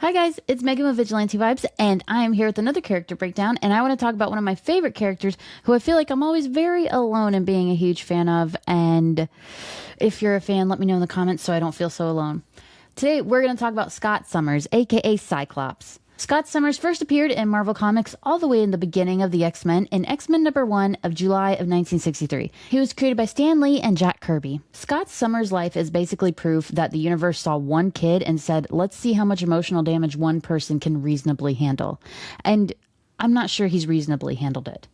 Hi guys, it's Megan with Vigilante Vibes, and I am here with another character breakdown, and I want to talk about one of my favorite characters who I feel like I'm always very alone in being a huge fan of, and if you're a fan, let me know in the comments so I don't feel so alone. Today, we're going to talk about Scott Summers, aka Cyclops. Scott Summers first appeared in Marvel Comics all the way in the beginning of the X-Men in X-Men number 1 of July of 1963. He was created by Stan Lee and Jack Kirby. Scott Summers' life is basically proof that the universe saw one kid and said, let's see how much emotional damage one person can reasonably handle. And I'm not sure he's reasonably handled it.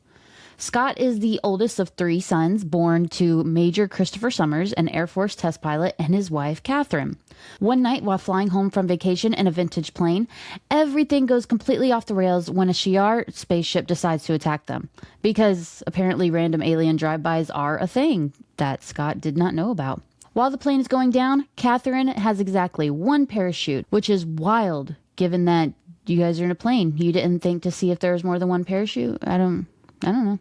Scott is the oldest of 3 sons born to Major Christopher Summers, an Air Force test pilot, and his wife, Catherine. One night, while flying home from vacation in a vintage plane, everything goes completely off the rails when a Shi'ar spaceship decides to attack them. Because apparently random alien drive-bys are a thing that Scott did not know about. While the plane is going down, Catherine has exactly 1 parachute, which is wild, given that you guys are in a plane. You didn't think to see if there was more than 1 parachute? I don't know.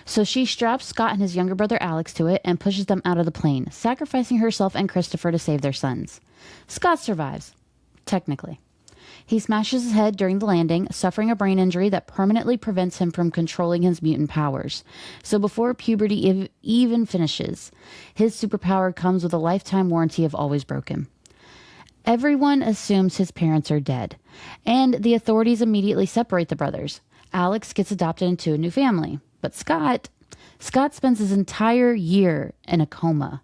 So she straps Scott and his younger brother Alex to it and pushes them out of the plane, sacrificing herself and Christopher to save their sons. Scott survives. Technically. He smashes his head during the landing, suffering a brain injury that permanently prevents him from controlling his mutant powers. So before puberty even finishes, his superpower comes with a lifetime warranty of always broken. Everyone assumes his parents are dead, and the authorities immediately separate the brothers. Alex gets adopted into a new family, but Scott spends his entire year in a coma.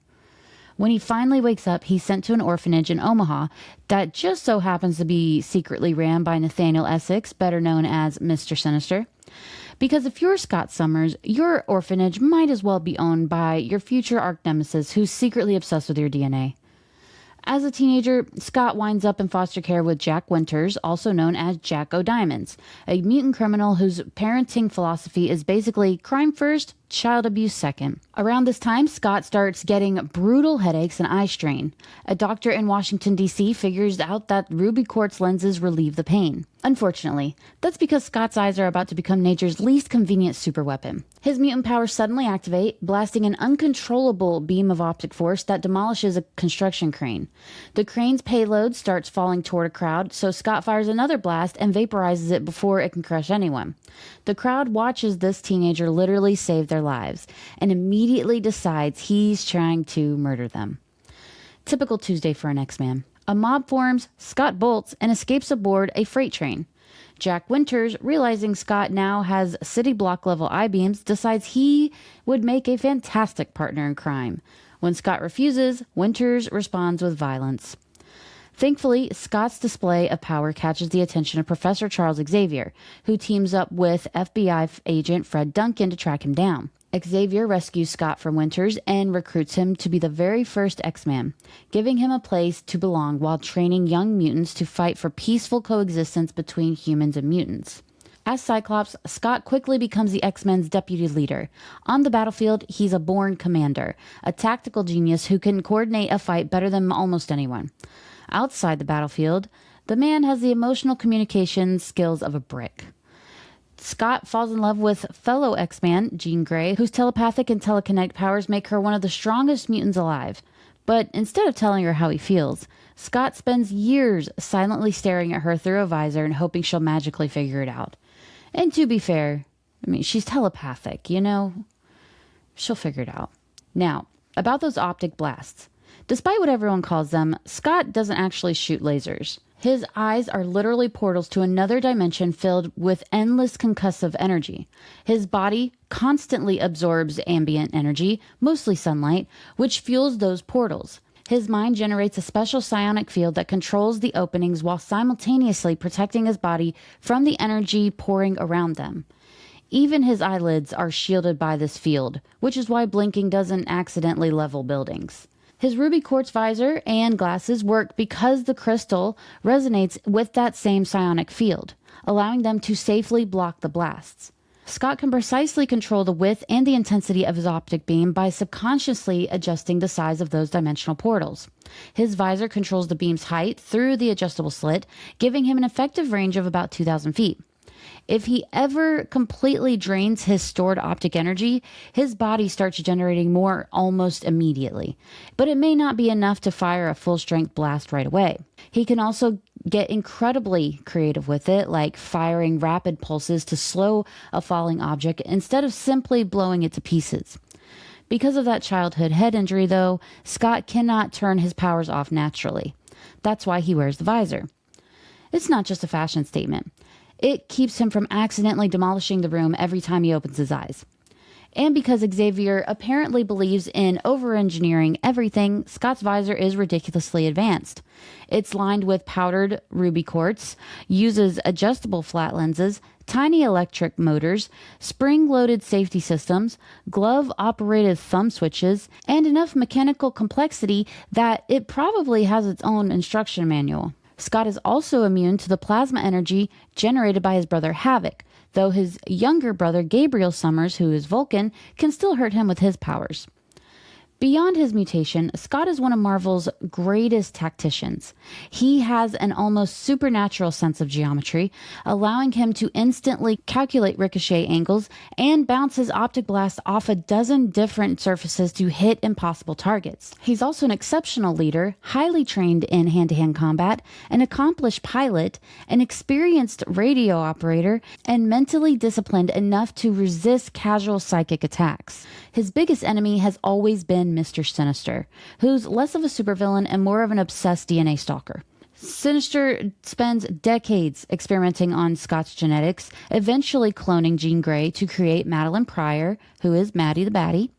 When he finally wakes up, he's sent to an orphanage in Omaha that just so happens to be secretly ran by Nathaniel Essex, better known as Mr. Sinister. Because if you're Scott Summers, your orphanage might as well be owned by your future arch nemesis who's secretly obsessed with your DNA. As a teenager, Scott winds up in foster care with Jack Winters, also known as Jack O'Diamonds, a mutant criminal whose parenting philosophy is basically crime first, child abuse second. Around this time, Scott starts getting brutal headaches and eye strain. A doctor in Washington, D.C. figures out that ruby quartz lenses relieve the pain. Unfortunately, that's because Scott's eyes are about to become nature's least convenient superweapon. His mutant powers suddenly activate, blasting an uncontrollable beam of optic force that demolishes a construction crane. The crane's payload starts falling toward a crowd, so Scott fires another blast and vaporizes it before it can crush anyone. The crowd watches this teenager literally save their lives and immediately decides he's trying to murder them. Typical Tuesday for an X-Man. A mob forms, Scott bolts, and escapes aboard a freight train. Jack Winters, realizing Scott now has city block level I-beams, decides he would make a fantastic partner in crime. When Scott refuses, Winters responds with violence. Thankfully, Scott's display of power catches the attention of Professor Charles Xavier, who teams up with FBI agent Fred Duncan to track him down. Xavier rescues Scott from Winters and recruits him to be the very first X-Man, giving him a place to belong while training young mutants to fight for peaceful coexistence between humans and mutants. As Cyclops, Scott quickly becomes the X-Men's deputy leader. On the battlefield, he's a born commander, a tactical genius who can coordinate a fight better than almost anyone. Outside the battlefield, the man has the emotional communication skills of a brick. Scott falls in love with fellow X-Man, Jean Grey, whose telepathic and telekinetic powers make her one of the strongest mutants alive. But instead of telling her how he feels, Scott spends years silently staring at her through a visor and hoping she'll magically figure it out. And to be fair, she's telepathic, She'll figure it out. Now, about those optic blasts. Despite what everyone calls them, Scott doesn't actually shoot lasers. His eyes are literally portals to another dimension filled with endless concussive energy. His body constantly absorbs ambient energy, mostly sunlight, which fuels those portals. His mind generates a special psionic field that controls the openings while simultaneously protecting his body from the energy pouring around them. Even his eyelids are shielded by this field, which is why blinking doesn't accidentally level buildings. His ruby quartz visor and glasses work because the crystal resonates with that same psionic field, allowing them to safely block the blasts. Scott can precisely control the width and the intensity of his optic beam by subconsciously adjusting the size of those dimensional portals. His visor controls the beam's height through the adjustable slit, giving him an effective range of about 2,000 feet. If he ever completely drains his stored optic energy, his body starts generating more almost immediately. But it may not be enough to fire a full strength blast right away. He can also get incredibly creative with it, like firing rapid pulses to slow a falling object instead of simply blowing it to pieces. Because of that childhood head injury, though, Scott cannot turn his powers off naturally. That's why he wears the visor. It's not just a fashion statement. It keeps him from accidentally demolishing the room every time he opens his eyes. And because Xavier apparently believes in over-engineering everything, Scott's visor is ridiculously advanced. It's lined with powdered ruby quartz, uses adjustable flat lenses, tiny electric motors, spring-loaded safety systems, glove-operated thumb switches, and enough mechanical complexity that it probably has its own instruction manual. Scott is also immune to the plasma energy generated by his brother Havoc, though his younger brother Gabriel Summers, who is Vulcan, can still hurt him with his powers. Beyond his mutation, Scott is one of Marvel's greatest tacticians. He has an almost supernatural sense of geometry, allowing him to instantly calculate ricochet angles and bounce his optic blast off a dozen different surfaces to hit impossible targets. He's also an exceptional leader, highly trained in hand-to-hand combat, an accomplished pilot, an experienced radio operator, and mentally disciplined enough to resist casual psychic attacks. His biggest enemy has always been Mr. Sinister, who's less of a supervillain and more of an obsessed DNA stalker. Sinister spends decades experimenting on Scott's genetics, eventually cloning Jean Grey to create Madeline Pryor, who is Maddie the Baddie.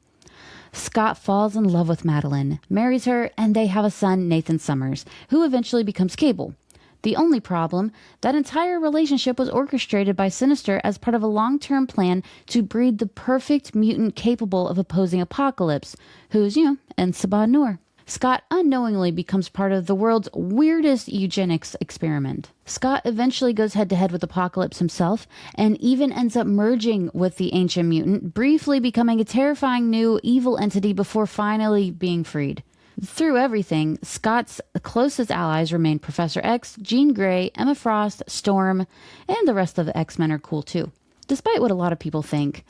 Scott falls in love with Madeline, marries her, and they have a son, Nathan Summers, who eventually becomes Cable. The only problem, that entire relationship was orchestrated by Sinister as part of a long-term plan to breed the perfect mutant capable of opposing Apocalypse, who's, Ensabah Nur. Scott unknowingly becomes part of the world's weirdest eugenics experiment. Scott eventually goes head-to-head with Apocalypse himself, and even ends up merging with the ancient mutant, briefly becoming a terrifying new evil entity before finally being freed. Through everything, Scott's closest allies remain Professor X, Jean Grey, Emma Frost, Storm, and the rest of the X-Men are cool too. Despite what a lot of people think,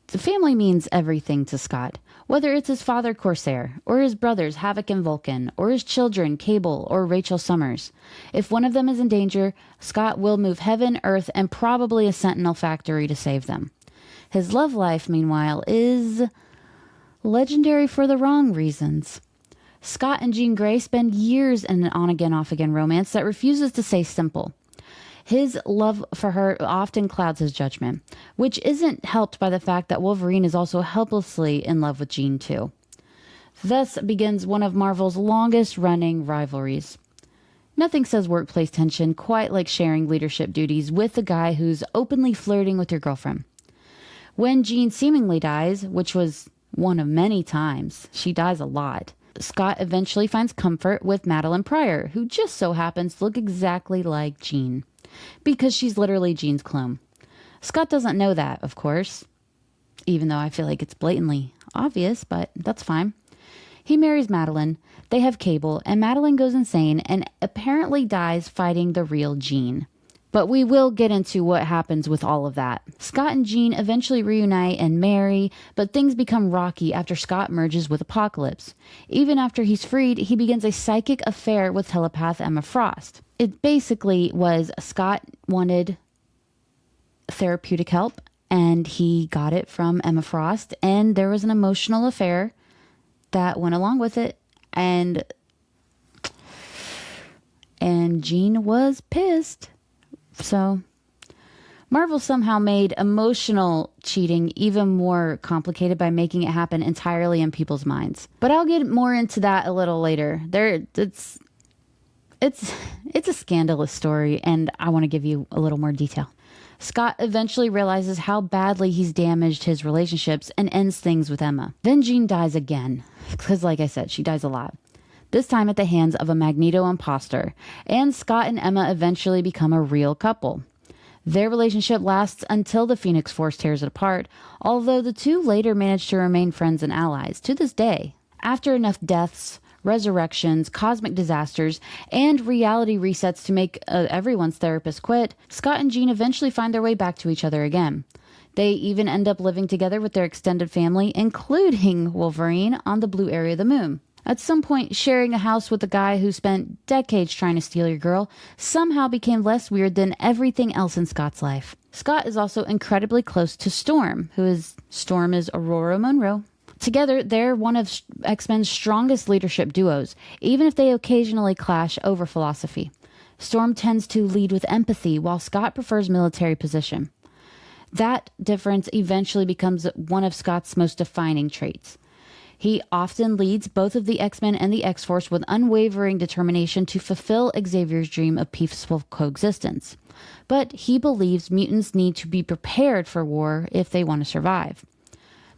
the family means everything to Scott. Whether it's his father Corsair, or his brothers Havoc and Vulcan, or his children Cable or Rachel Summers. If one of them is in danger, Scott will move heaven, earth, and probably a Sentinel factory to save them. His love life, meanwhile, is legendary for the wrong reasons. Scott and Jean Grey spend years in an on-again, off-again romance that refuses to stay simple. His love for her often clouds his judgment, which isn't helped by the fact that Wolverine is also helplessly in love with Jean too. Thus begins one of Marvel's longest-running rivalries. Nothing says workplace tension quite like sharing leadership duties with the guy who's openly flirting with your girlfriend. When Jean seemingly dies, which was one of many times, she dies a lot, Scott eventually finds comfort with Madeline Pryor, who just so happens to look exactly like Jean, because she's literally Jean's clone. Scott doesn't know that, of course, even though I feel like it's blatantly obvious, but that's fine. He marries Madeline, they have Cable, and Madeline goes insane and apparently dies fighting the real Jean. But we will get into what happens with all of that. Scott and Jean eventually reunite and marry, but things become rocky after Scott merges with Apocalypse. Even after he's freed, he begins a psychic affair with telepath Emma Frost. It basically was Scott wanted therapeutic help, and he got it from Emma Frost, and there was an emotional affair that went along with it, and Jean was pissed. So, Marvel somehow made emotional cheating even more complicated by making it happen entirely in people's minds. But I'll get more into that a little later. It's a scandalous story, and I want to give you a little more detail. Scott eventually realizes how badly he's damaged his relationships and ends things with Emma. Then Jean dies again, because like I said, she dies a lot. This time at the hands of a Magneto imposter, and Scott and Emma eventually become a real couple. Their relationship lasts until the Phoenix Force tears it apart, although the two later manage to remain friends and allies to this day. After enough deaths, resurrections, cosmic disasters, and reality resets to make everyone's therapist quit, Scott and Jean eventually find their way back to each other again. They even end up living together with their extended family, including Wolverine, on the blue area of the moon. At some point, sharing a house with a guy who spent decades trying to steal your girl somehow became less weird than everything else in Scott's life. Scott is also incredibly close to Storm, Storm is Aurora Monroe. Together, they're one of X-Men's strongest leadership duos, even if they occasionally clash over philosophy. Storm tends to lead with empathy, while Scott prefers military position. That difference eventually becomes one of Scott's most defining traits. He often leads both of the X-Men and the X-Force with unwavering determination to fulfill Xavier's dream of peaceful coexistence. But he believes mutants need to be prepared for war if they want to survive.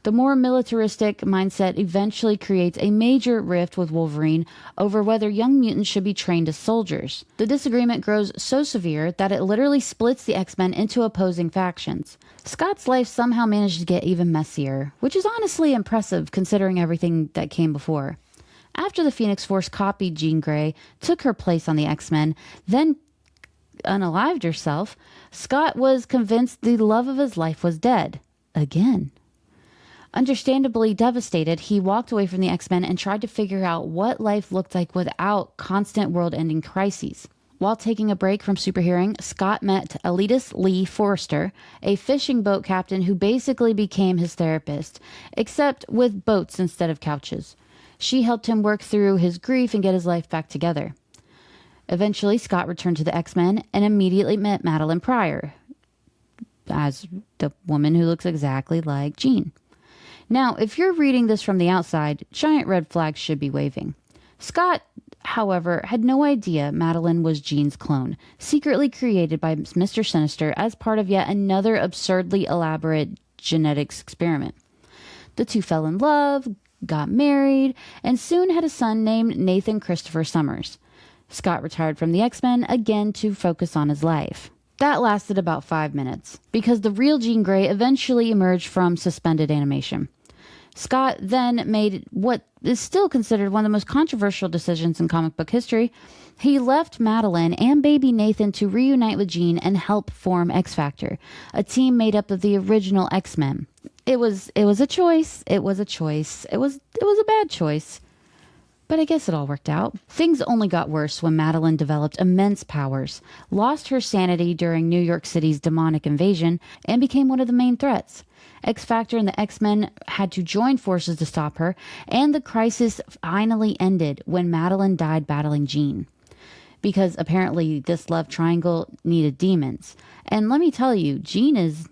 The more militaristic mindset eventually creates a major rift with Wolverine over whether young mutants should be trained as soldiers. The disagreement grows so severe that it literally splits the X-Men into opposing factions. Scott's life somehow managed to get even messier, which is honestly impressive considering everything that came before. After the Phoenix Force copied Jean Grey, took her place on the X-Men, then unalived herself, Scott was convinced the love of his life was dead. Again. Understandably devastated, he walked away from the X-Men and tried to figure out what life looked like without constant world-ending crises. While taking a break from superheroing, Scott met elitist Lee Forrester, a fishing boat captain who basically became his therapist, except with boats instead of couches. She helped him work through his grief and get his life back together. Eventually, Scott returned to the X-Men and immediately met Madeline Pryor, as the woman who looks exactly like Jean. Now, if you're reading this from the outside, giant red flags should be waving. Scott, however, had no idea Madeline was Jean's clone, secretly created by Mr. Sinister as part of yet another absurdly elaborate genetics experiment. The two fell in love, got married, and soon had a son named Nathan Christopher Summers. Scott retired from the X-Men again to focus on his life. That lasted about 5 minutes, because the real Jean Grey eventually emerged from suspended animation. Scott then made what is still considered one of the most controversial decisions in comic book history. He left Madeline and baby Nathan to reunite with Jean and help form X-Factor, a team made up of the original X-Men. It was a choice. It was a bad choice. But I guess it all worked out. Things only got worse when Madeline developed immense powers, lost her sanity during New York City's demonic invasion, and became one of the main threats. X-Factor and the X-Men had to join forces to stop her, and the crisis finally ended when Madeline died battling Jean. Because apparently this love triangle needed demons. And let me tell you, Jean is...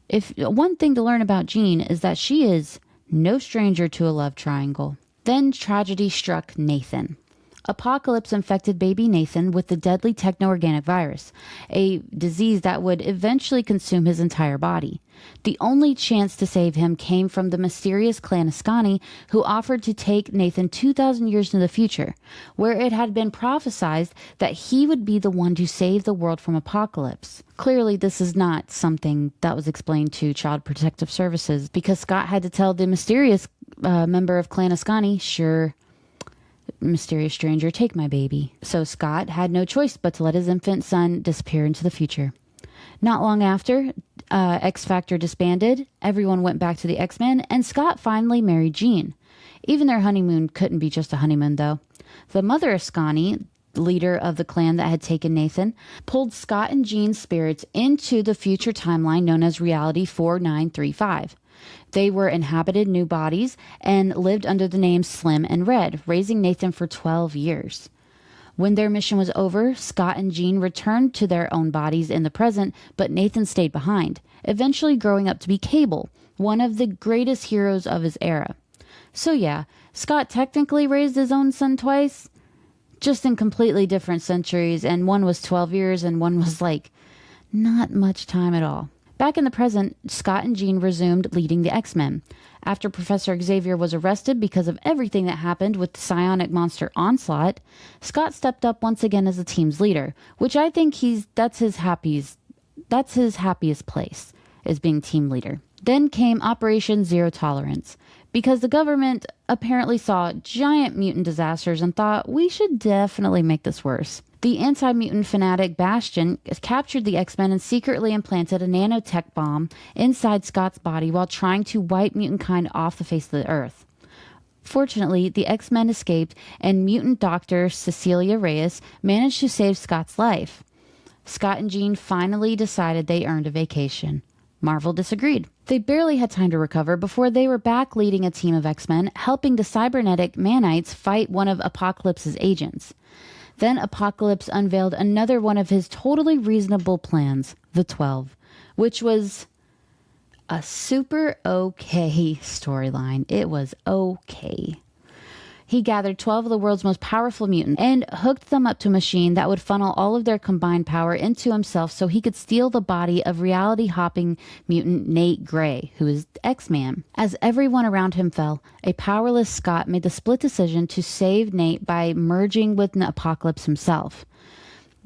If one thing to learn about Jean is that she is no stranger to a love triangle. Then tragedy struck Nathan. Apocalypse infected baby Nathan with the deadly techno-organic virus, a disease that would eventually consume his entire body. The only chance to save him came from the mysterious clan Ascani, who offered to take Nathan 2,000 years into the future, where it had been prophesied that he would be the one to save the world from apocalypse. Clearly, this is not something that was explained to Child Protective Services, because Scott had to tell the mysterious member of Clan Ascani, sure, mysterious stranger, take my baby. So Scott had no choice but to let his infant son disappear into the future. Not long after, X-Factor disbanded, everyone went back to the X-Men, and Scott finally married Jean. Even their honeymoon couldn't be just a honeymoon, though. The mother Ascani, leader of the clan that had taken Nathan, pulled Scott and Jean's spirits into the future timeline known as Reality 4935. They were inhabited new bodies and lived under the names Slim and Red, raising Nathan for 12 years. When their mission was over, Scott and Jean returned to their own bodies in the present, but Nathan stayed behind, eventually growing up to be Cable, one of the greatest heroes of his era. So yeah, Scott technically raised his own son twice, just in completely different centuries, and one was 12 years and one was not much time at all. Back in the present, Scott and Jean resumed leading the X-Men. After Professor Xavier was arrested because of everything that happened with the psionic monster Onslaught, Scott stepped up once again as the team's leader, which I think that's his happiest place, is being team leader. Then came Operation Zero Tolerance. because the government apparently saw giant mutant disasters and thought we should definitely make this worse. The anti-mutant fanatic Bastion captured the X-Men and secretly implanted a nanotech bomb inside Scott's body while trying to wipe mutant kind off the face of the Earth. Fortunately, the X-Men escaped, and mutant doctor Cecilia Reyes managed to save Scott's life. Scott and Jean finally decided they earned a vacation. Marvel disagreed. They barely had time to recover before they were back leading a team of X-Men, helping the cybernetic Manites fight one of Apocalypse's agents. Then Apocalypse unveiled another one of his totally reasonable plans, the 12, which was a super okay storyline. It was okay. He gathered 12 of the world's most powerful mutants and hooked them up to a machine that would funnel all of their combined power into himself so he could steal the body of reality-hopping mutant Nate Gray, who is X-Man. As everyone around him fell, a powerless Scott made the split decision to save Nate by merging with the Apocalypse himself.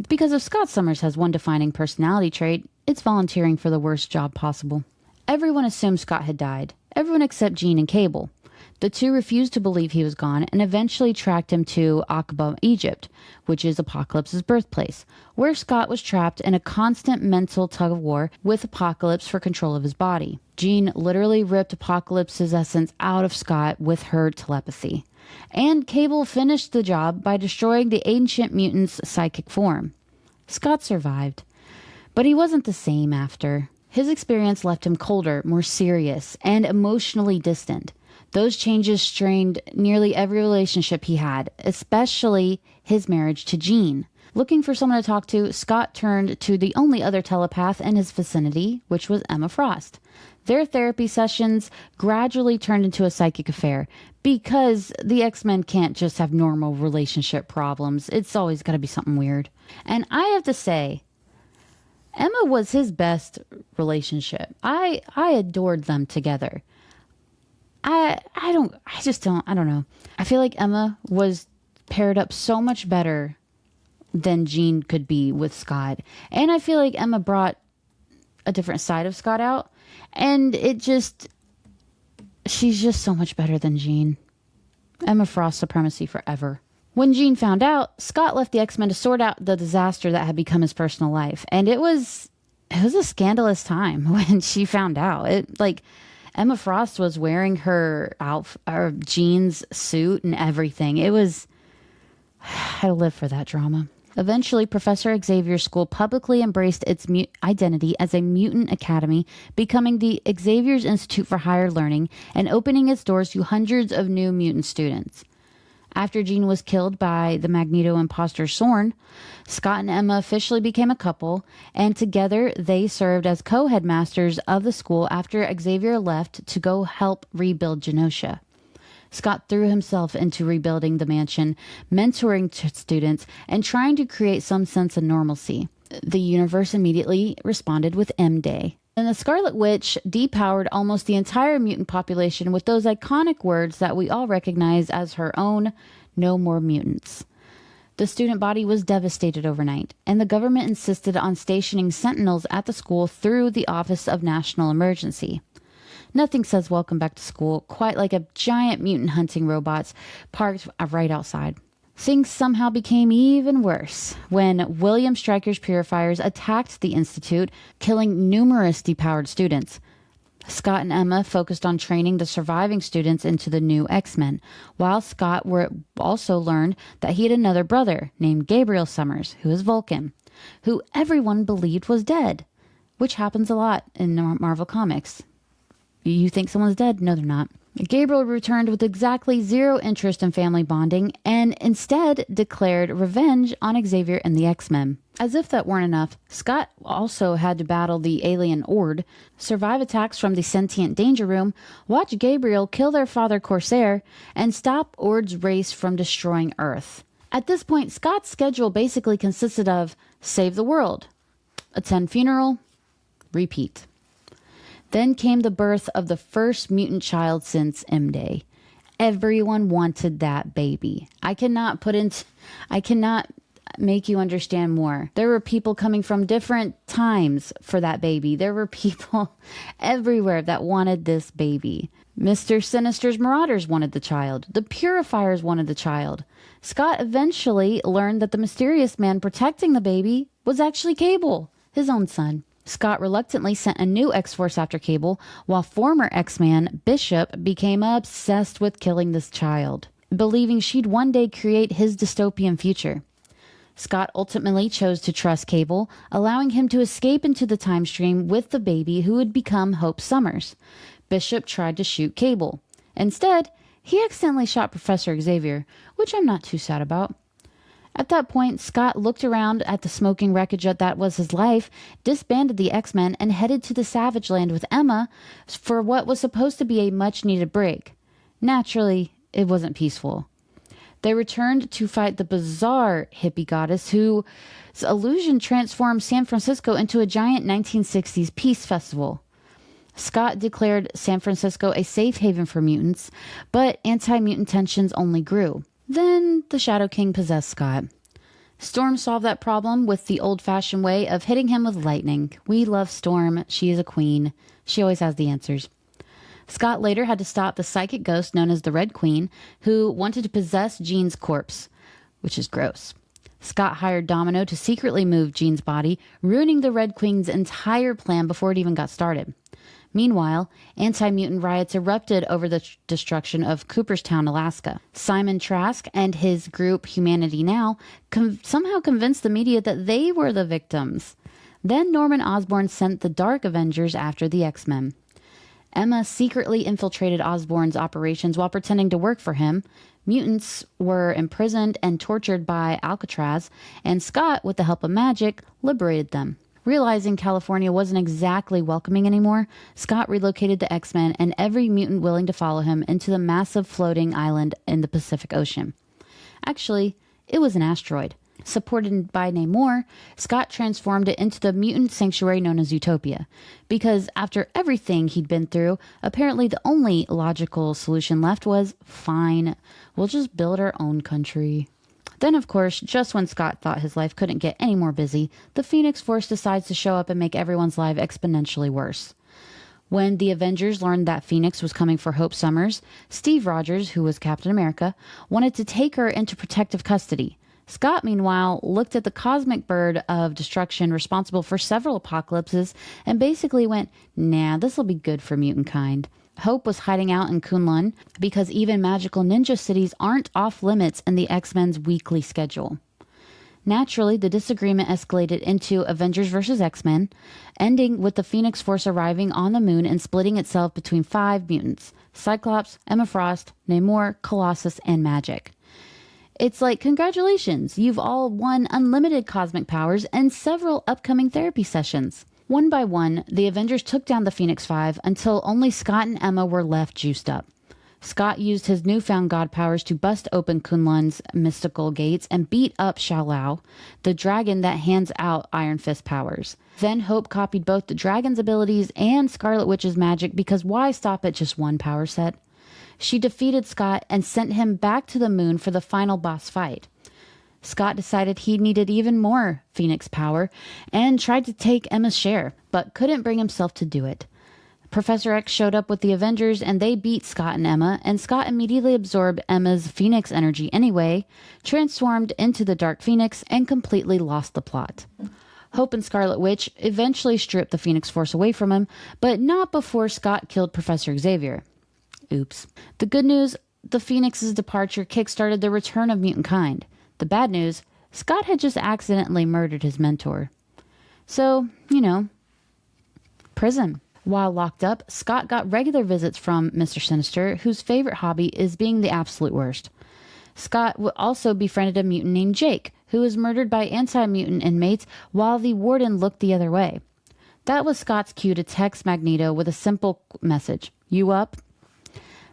Because if Scott Summers has one defining personality trait, it's volunteering for the worst job possible. Everyone assumed Scott had died. Everyone except Jean and Cable. The two refused to believe he was gone and eventually tracked him to Aqaba, Egypt, which is Apocalypse's birthplace, where Scott was trapped in a constant mental tug-of-war with Apocalypse for control of his body. Jean literally ripped Apocalypse's essence out of Scott with her telepathy. And Cable finished the job by destroying the ancient mutant's psychic form. Scott survived, but he wasn't the same after. His experience left him colder, more serious, and emotionally distant. Those changes strained nearly every relationship he had, especially his marriage to Jean. Looking for someone to talk to, Scott turned to the only other telepath in his vicinity, which was Emma Frost. Their therapy sessions gradually turned into a psychic affair, because the X-Men can't just have normal relationship problems. It's always got to be something weird. And I have to say, Emma was his best relationship. I adored them together. I don't know. I feel like Emma was paired up so much better than Jean could be with Scott. And I feel like Emma brought a different side of Scott out. And she's just so much better than Jean. Emma Frost supremacy forever. When Jean found out, Scott left the X-Men to sort out the disaster that had become his personal life. And it was a scandalous time when she found out. Emma Frost was wearing her Jean's suit and everything. I live for that drama. Eventually, Professor Xavier's school publicly embraced its identity as a mutant academy, becoming the Xavier's Institute for Higher Learning and opening its doors to hundreds of new mutant students. After Jean was killed by the Magneto imposter Sorn, Scott and Emma officially became a couple, and together they served as co-headmasters of the school after Xavier left to go help rebuild Genosha. Scott threw himself into rebuilding the mansion, mentoring students, and trying to create some sense of normalcy. The universe immediately responded with M-Day. And the Scarlet Witch depowered almost the entire mutant population with those iconic words that we all recognize as her own, "No more mutants." The student body was devastated overnight, and the government insisted on stationing sentinels at the school through the Office of National Emergency. Nothing says welcome back to school quite like a giant mutant hunting robots parked right outside. Things somehow became even worse when William Stryker's purifiers attacked the Institute, killing numerous depowered students. Scott and Emma focused on training the surviving students into the new X-Men, while Scott also learned that he had another brother named Gabriel Summers, who is Vulcan, who everyone believed was dead, which happens a lot in Marvel Comics. You think someone's dead? No, they're not. Gabriel returned with exactly zero interest in family bonding and instead declared revenge on Xavier and the X-Men. As if that weren't enough, Scott also had to battle the alien Ord, survive attacks from the sentient Danger Room, watch Gabriel kill their father Corsair, and stop Ord's race from destroying Earth. At this point, Scott's schedule basically consisted of save the world, attend funeral, repeat. Then came the birth of the first mutant child since M-Day. Everyone wanted that baby. I cannot make you understand more. There were people coming from different times for that baby. There were people everywhere that wanted this baby. Mr. Sinister's Marauders wanted the child. The Purifiers wanted the child. Scott eventually learned that the mysterious man protecting the baby was actually Cable, his own son. Scott reluctantly sent a new X-Force after Cable, while former X-Man Bishop became obsessed with killing this child, believing she'd one day create his dystopian future. Scott ultimately chose to trust Cable, allowing him to escape into the time stream with the baby who would become Hope Summers. Bishop tried to shoot Cable. Instead, he accidentally shot Professor Xavier, which I'm not too sad about. At that point, Scott looked around at the smoking wreckage that was his life, disbanded the X-Men, and headed to the Savage Land with Emma for what was supposed to be a much-needed break. Naturally, it wasn't peaceful. They returned to fight the bizarre hippie goddess whose illusion transformed San Francisco into a giant 1960s peace festival. Scott declared San Francisco a safe haven for mutants, but anti-mutant tensions only grew. Then the Shadow King possessed Scott. Storm solved that problem with the old-fashioned way of hitting him with lightning. We love Storm. She is a queen. She always has the answers. Scott later had to stop the psychic ghost known as the Red Queen, who wanted to possess Jean's corpse, which is gross. Scott hired Domino to secretly move Jean's body, ruining the Red Queen's entire plan before it even got started. Meanwhile, anti-mutant riots erupted over the destruction of Cooperstown, Alaska. Simon Trask and his group Humanity Now somehow convinced the media that they were the victims. Then Norman Osborn sent the Dark Avengers after the X-Men. Emma secretly infiltrated Osborn's operations while pretending to work for him. Mutants were imprisoned and tortured by Alcatraz, and Scott, with the help of magic, liberated them. Realizing California wasn't exactly welcoming anymore, Scott relocated the X-Men and every mutant willing to follow him into the massive floating island in the Pacific Ocean. Actually, it was an asteroid. Supported by Namor, Scott transformed it into the mutant sanctuary known as Utopia. Because after everything he'd been through, apparently the only logical solution left was, fine, we'll just build our own country. Then, of course, just when Scott thought his life couldn't get any more busy, the Phoenix Force decides to show up and make everyone's life exponentially worse. When the Avengers learned that Phoenix was coming for Hope Summers, Steve Rogers, who was Captain America, wanted to take her into protective custody. Scott, meanwhile, looked at the cosmic bird of destruction responsible for several apocalypses and basically went, nah, this'll be good for mutant kind. Hope was hiding out in Kunlun because even magical ninja cities aren't off limits in the X-Men's weekly schedule. Naturally, the disagreement escalated into Avengers vs. X-Men, ending with the Phoenix Force arriving on the moon and splitting itself between 5 mutants: Cyclops, Emma Frost, Namor, Colossus, and Magik. It's like, congratulations, you've all won unlimited cosmic powers and several upcoming therapy sessions. One by one, the Avengers took down the Phoenix Five until only Scott and Emma were left juiced up. Scott used his newfound god powers to bust open Kunlun's mystical gates and beat up Shao-Lao, the dragon that hands out Iron Fist powers. Then Hope copied both the dragon's abilities and Scarlet Witch's magic because why stop at just one power set? She defeated Scott and sent him back to the moon for the final boss fight. Scott decided he needed even more Phoenix power and tried to take Emma's share, but couldn't bring himself to do it. Professor X showed up with the Avengers and they beat Scott and Emma, and Scott immediately absorbed Emma's Phoenix energy anyway, transformed into the Dark Phoenix, and completely lost the plot. Hope and Scarlet Witch eventually stripped the Phoenix Force away from him, but not before Scott killed Professor Xavier. Oops. The good news, the Phoenix's departure kickstarted the return of mutant kind. The bad news, Scott had just accidentally murdered his mentor. So, prison. While locked up, Scott got regular visits from Mr. Sinister, whose favorite hobby is being the absolute worst. Scott also befriended a mutant named Jake, who was murdered by anti-mutant inmates while the warden looked the other way. That was Scott's cue to text Magneto with a simple message. You up?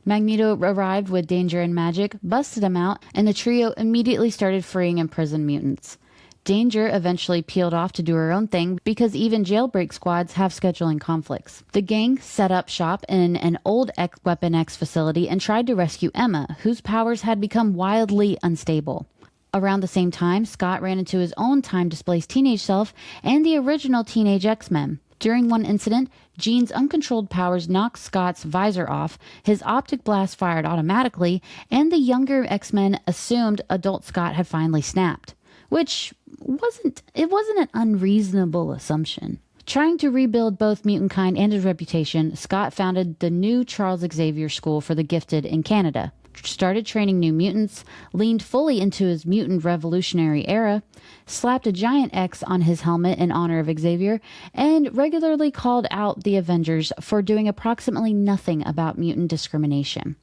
Magneto arrived with Danger and Magik, busted him out, and the trio immediately started freeing imprisoned mutants. Danger eventually peeled off to do her own thing because even jailbreak squads have scheduling conflicts. The gang set up shop in an old Weapon X facility and tried to rescue Emma, whose powers had become wildly unstable. Around the same time, Scott ran into his own time-displaced teenage self and the original teenage X-Men. During one incident, Jean's uncontrolled powers knocked Scott's visor off, his optic blast fired automatically, and the younger X-Men assumed adult Scott had finally snapped. Which wasn't an unreasonable assumption. Trying to rebuild both mutant kind and his reputation, Scott founded the new Charles Xavier School for the Gifted in Canada, started training new mutants, leaned fully into his mutant revolutionary era, slapped a giant X on his helmet in honor of Xavier, and regularly called out the Avengers for doing approximately nothing about mutant discrimination.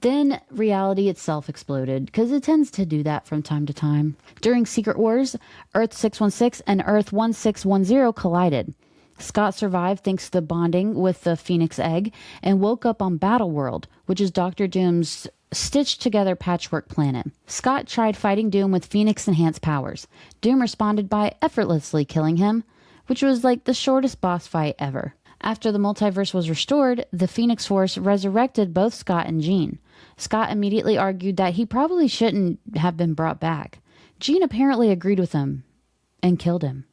Then reality itself exploded, because it tends to do that from time to time. During Secret Wars, Earth 616 and Earth 1610 collided. Scott survived thanks to the bonding with the Phoenix Egg and woke up on Battleworld, which is Doctor Doom's stitched together patchwork planet. Scott tried fighting Doom with Phoenix enhanced powers. Doom responded by effortlessly killing him, which was like the shortest boss fight ever. After the multiverse was restored, the Phoenix Force resurrected both Scott and Jean. Scott immediately argued that he probably shouldn't have been brought back. Jean apparently agreed with him and killed him.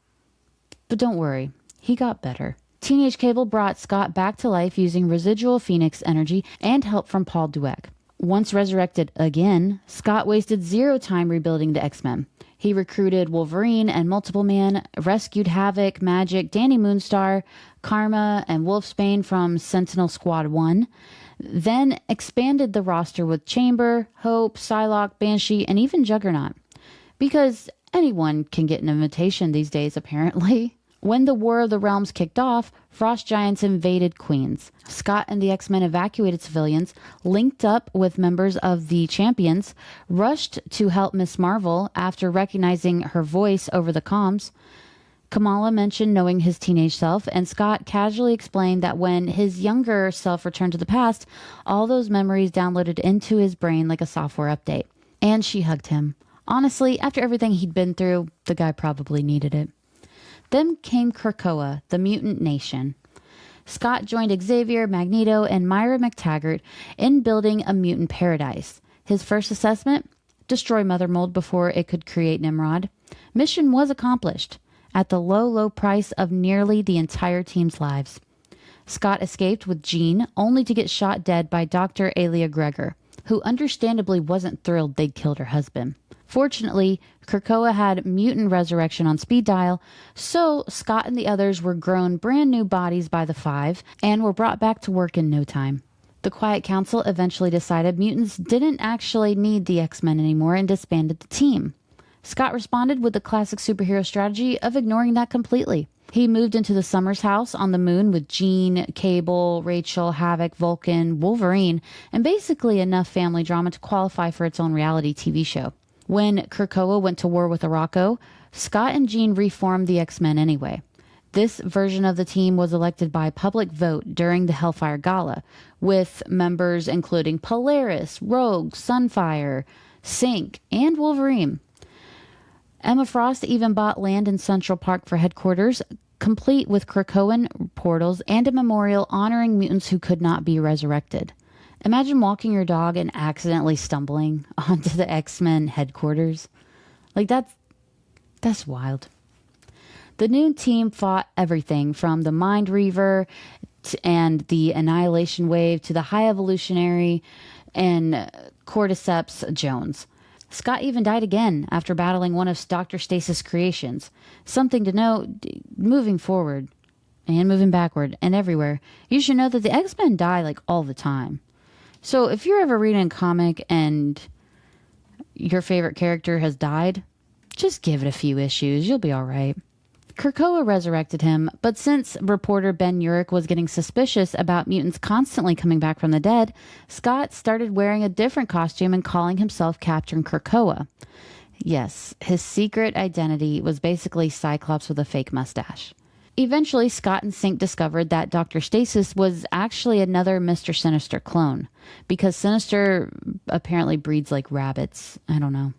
But don't worry, he got better. Teenage Cable brought Scott back to life using residual Phoenix energy and help from Paul Dweck. Once resurrected again, Scott wasted zero time rebuilding the X-Men. He recruited Wolverine and Multiple Man, rescued Havoc, Magic, Danny Moonstar, Karma, and Wolfsbane from Sentinel Squad 1, then expanded the roster with Chamber, Hope, Psylocke, Banshee, and even Juggernaut. Because anyone can get an invitation these days, apparently. When the War of the Realms kicked off, Frost Giants invaded Queens. Scott and the X-Men evacuated civilians, linked up with members of the Champions, rushed to help Miss Marvel after recognizing her voice over the comms. Kamala mentioned knowing his teenage self, and Scott casually explained that when his younger self returned to the past, all those memories downloaded into his brain like a software update. And she hugged him. Honestly, after everything he'd been through, the guy probably needed it. Then came Krakoa, the mutant nation. Scott joined Xavier, Magneto, and Myra McTaggart in building a mutant paradise. His first assessment? Destroy Mother Mold before it could create Nimrod. Mission was accomplished, at the low, low price of nearly the entire team's lives. Scott escaped with Jean, only to get shot dead by Dr. Alia Gregor, who understandably wasn't thrilled they'd killed her husband. Fortunately, Krakoa had mutant resurrection on speed dial, so Scott and the others were grown brand new bodies by the Five and were brought back to work in no time. The Quiet Council eventually decided mutants didn't actually need the X-Men anymore and disbanded the team. Scott responded with the classic superhero strategy of ignoring that completely. He moved into the Summers house on the moon with Jean, Cable, Rachel, Havoc, Vulcan, Wolverine, and basically enough family drama to qualify for its own reality TV show. When Krakoa went to war with Arakko, Scott and Jean reformed the X-Men anyway. This version of the team was elected by public vote during the Hellfire Gala, with members including Polaris, Rogue, Sunfire, Sync, and Wolverine. Emma Frost even bought land in Central Park for headquarters, complete with Krakoan portals and a memorial honoring mutants who could not be resurrected. Imagine walking your dog and accidentally stumbling onto the X-Men headquarters. Like, that's wild. The new team fought everything from the Mind Reaver and the Annihilation Wave to the High Evolutionary and Cordyceps Jones. Scott even died again after battling one of Dr. Stasis' creations. Something to note, moving forward and moving backward and everywhere, you should know that the X-Men die like all the time. So if you're ever reading a comic and your favorite character has died, just give it a few issues. You'll be all right. Krakoa resurrected him, but since reporter Ben Urich was getting suspicious about mutants constantly coming back from the dead, Scott started wearing a different costume and calling himself Captain Krakoa. Yes, his secret identity was basically Cyclops with a fake mustache. Eventually, Scott and Sync discovered that Dr. Stasis was actually another Mr. Sinister clone, because Sinister apparently breeds like rabbits. I don't know.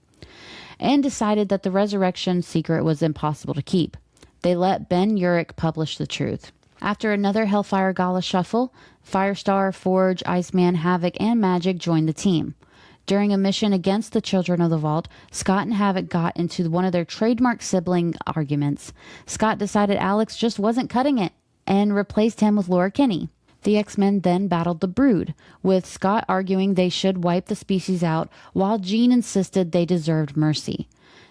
And decided that the resurrection secret was impossible to keep. They let Ben Urich publish the truth. After another Hellfire Gala shuffle, Firestar, Forge, Iceman, Havoc, and Magic joined the team. During a mission against the Children of the Vault, Scott and Havoc got into one of their trademark sibling arguments. Scott decided Alex just wasn't cutting it and replaced him with Laura Kinney. The X-Men then battled the Brood, with Scott arguing they should wipe the species out, while Jean insisted they deserved mercy.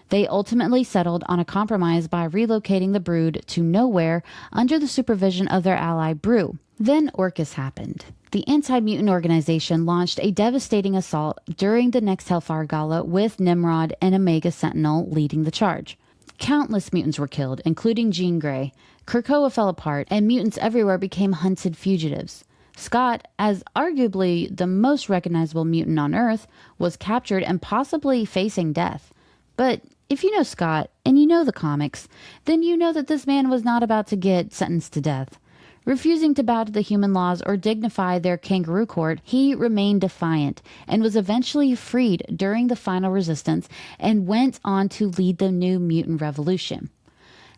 They ultimately settled on a compromise by relocating the Brood to nowhere under the supervision of their ally Brew. Then Orcus happened. The anti-mutant organization launched a devastating assault during the next Hellfire Gala, with Nimrod and Omega Sentinel leading the charge. Countless mutants were killed, including Jean Grey. Krakoa fell apart, and mutants everywhere became hunted fugitives. Scott, as arguably the most recognizable mutant on Earth, was captured and possibly facing death. But if you know Scott, and you know the comics, then you know that this man was not about to get sentenced to death. Refusing to bow to the human laws or dignify their kangaroo court, he remained defiant and was eventually freed during the final resistance and went on to lead the new mutant revolution.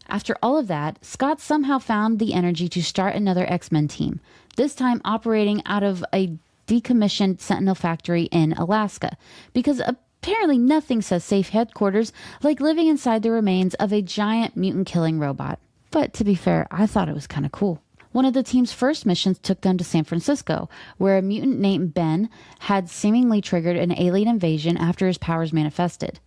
After all of that, Scott somehow found the energy to start another X-Men team, this time operating out of a decommissioned Sentinel factory in Alaska, because apparently nothing says safe headquarters like living inside the remains of a giant mutant-killing robot. But to be fair, I thought it was kind of cool. One of the team's first missions took them to San Francisco, where a mutant named Ben had seemingly triggered an alien invasion after his powers manifested.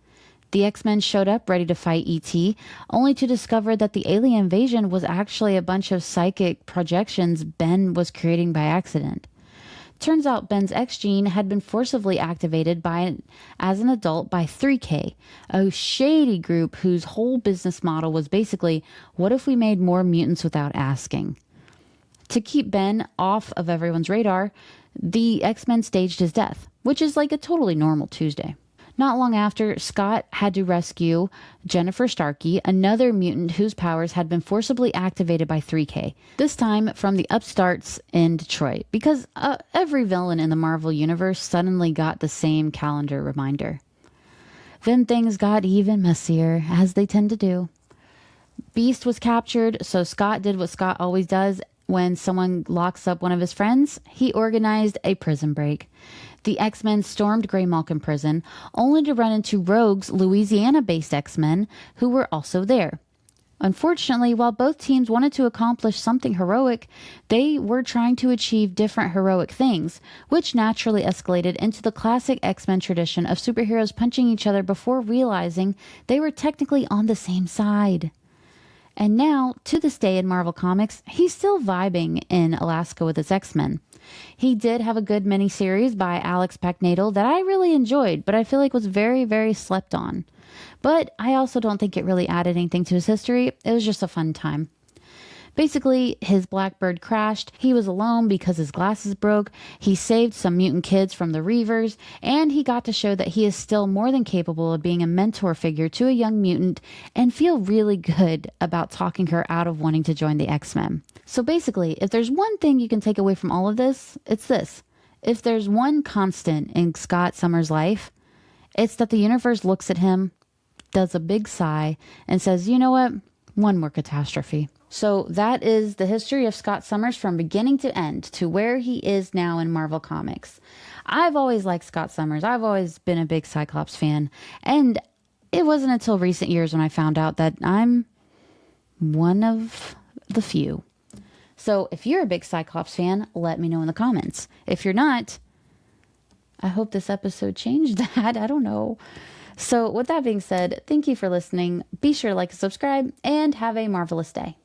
The X-Men showed up ready to fight E.T., only to discover that the alien invasion was actually a bunch of psychic projections Ben was creating by accident. Turns out Ben's X gene had been forcibly activated as an adult by 3K, a shady group whose whole business model was basically, what if we made more mutants without asking? To keep Ben off of everyone's radar, the X-Men staged his death, which is like a totally normal Tuesday. Not long after, Scott had to rescue Jennifer Starkey, another mutant whose powers had been forcibly activated by 3K, this time from the upstarts in Detroit, because every villain in the Marvel Universe suddenly got the same calendar reminder. Then things got even messier, as they tend to do. Beast was captured, so Scott did what Scott always does. When someone locks up one of his friends, he organized a prison break. The X-Men stormed Grey Malkin prison, only to run into Rogue's Louisiana-based X-Men, who were also there. Unfortunately, while both teams wanted to accomplish something heroic, they were trying to achieve different heroic things, which naturally escalated into the classic X-Men tradition of superheroes punching each other before realizing they were technically on the same side. And now, to this day in Marvel Comics, he's still vibing in Alaska with his X-Men. He did have a good miniseries by Alex Packnadel that I really enjoyed, but I feel like was very, very slept on. But I also don't think it really added anything to his history. It was just a fun time. Basically, his Blackbird crashed, he was alone because his glasses broke, he saved some mutant kids from the Reavers, and he got to show that he is still more than capable of being a mentor figure to a young mutant and feel really good about talking her out of wanting to join the X-Men. So basically, if there's one thing you can take away from all of this, it's this. If there's one constant in Scott Summers' life, it's that the universe looks at him, does a big sigh, and says, you know what? One more catastrophe. So that is the history of Scott Summers from beginning to end to where he is now in Marvel Comics. I've always liked Scott Summers. I've always been a big Cyclops fan. And it wasn't until recent years when I found out that I'm one of the few. So if you're a big Cyclops fan, let me know in the comments. If you're not, I hope this episode changed that. I don't know. So with that being said, thank you for listening. Be sure to like and subscribe and have a marvelous day.